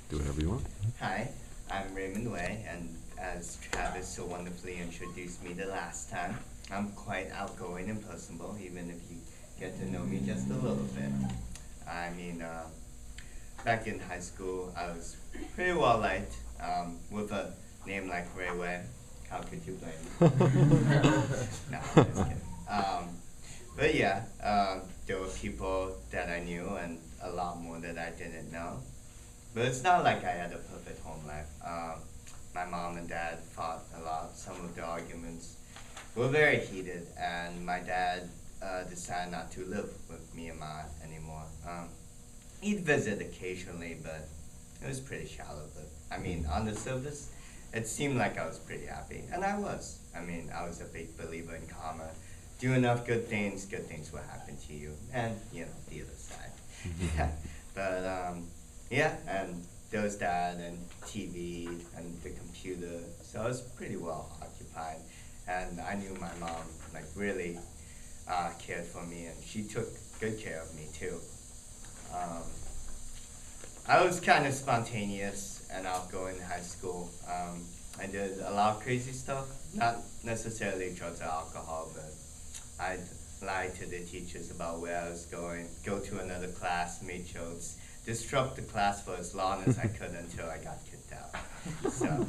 Do whatever you want. Hi, I'm Raymond Way, and as Travis so wonderfully introduced me the last time, I'm quite outgoing and personable, even if you get to know me just a little bit. I mean, back in high school, I was pretty well liked. With a name like Ray Way, how could you blame me? No, I'm just kidding. But yeah, there were people that I knew and a lot more that I didn't know. But it's not like I had a perfect home life. My mom and dad fought a lot. Some of the arguments were very heated, and my dad decided not to live with me and Ma anymore. He'd visit occasionally, but it was pretty shallow. But I mean, on the surface, it seemed like I was pretty happy, and I was. I mean, I was a big believer in karma. Do enough good things will happen to you, and the other side. But yeah, and there was that, and TV, and the computer. So I was pretty well occupied, and I knew my mom like really cared for me, and she took good care of me too. Um, I was kind of spontaneous and outgoing in high school. I did a lot of crazy stuff, not necessarily drugs or alcohol, but I'd lie to the teachers about where I was going, go to another class, make jokes, disrupt the class for as long as I could until I got kicked out. So,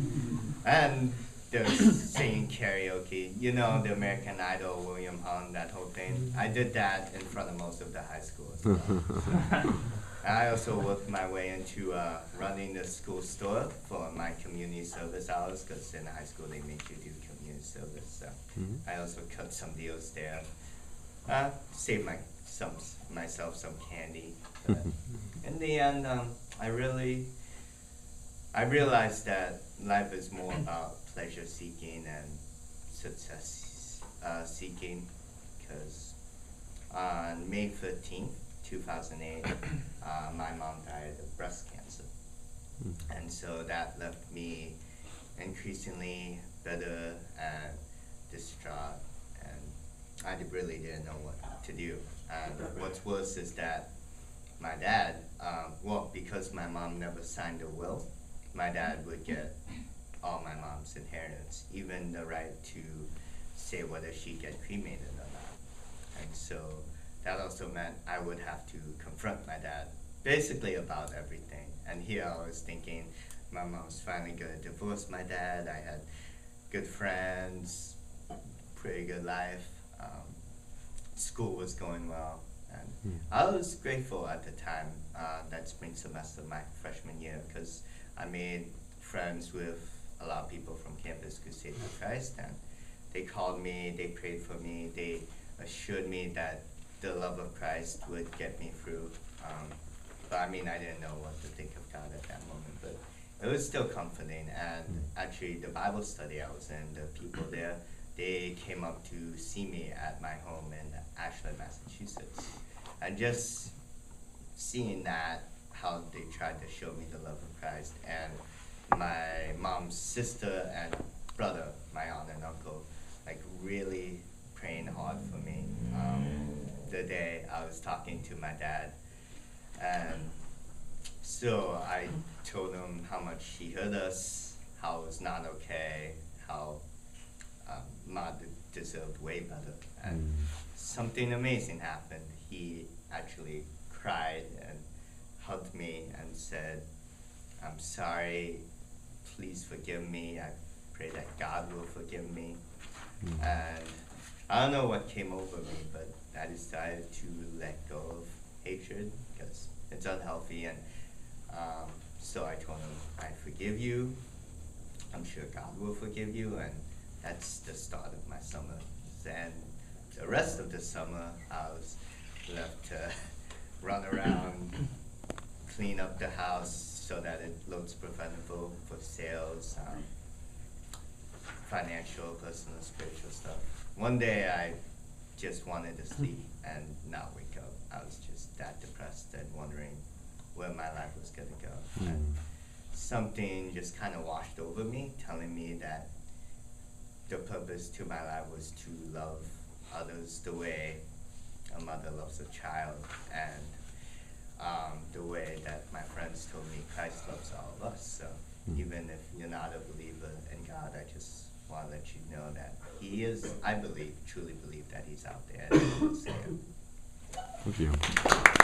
and there was singing karaoke, the American Idol, William Hung, that whole thing. I did that in front of most of the high school as well. So, I also worked my way into running the school store for my community service hours, because in high school they make you do community service. So I also cut some deals there. Saved myself some candy. But in the end, I realized that life is more about pleasure seeking and success seeking, because on May 15th, 2008, my mom died of breast cancer. And so that left me increasingly bitter and distraught, and I really didn't know what to do. And what's worse is that my dad, well, because my mom never signed a will, my dad would get all my mom's inheritance, even the right to say whether she'd get cremated or not. And so that also meant I would have to confront my dad basically about everything. And here I was thinking my mom was finally gonna divorce my dad. I had good friends, pretty good life. School was going well. And I was grateful at the time, that spring semester, my freshman year, because I made friends with a lot of people from Campus Crusade for Christ, and they called me, they prayed for me, they assured me that the love of Christ would get me through. But I mean, I didn't know what to think of God at that moment, but it was still comforting. And actually, the Bible study I was in, the people there, they came up to see me at my home in Ashland, Massachusetts. And just seeing that, how they tried to show me the love of Christ, and my mom's sister and brother, my aunt and uncle, like really praying hard for me. The day I was talking to my dad, and so I told him how much he hurt us, how it was not okay, how Ma deserved way better. And something amazing happened. He actually cried and hugged me and said, "I'm sorry, please forgive me. I pray that God will forgive me." And I don't know what came over me, but I decided to let go of hatred because it's unhealthy. And so I told him, "I forgive you. I'm sure God will forgive you." And that's the start of my summer. Then the rest of the summer, I was left to run around, clean up the house so that it looks presentable for sales, financial, personal, spiritual stuff. One day I just wanted to sleep and not wake up. I was just that depressed and wondering where my life was gonna go. And something just kind of washed over me, telling me that the purpose to my life was to love others the way a mother loves a child. And the way that my friends told me Christ loves all of us. So even if you're not a believer in God, I just want to let you know that He is, I believe, truly believe that He's out there and He will save. Thank you.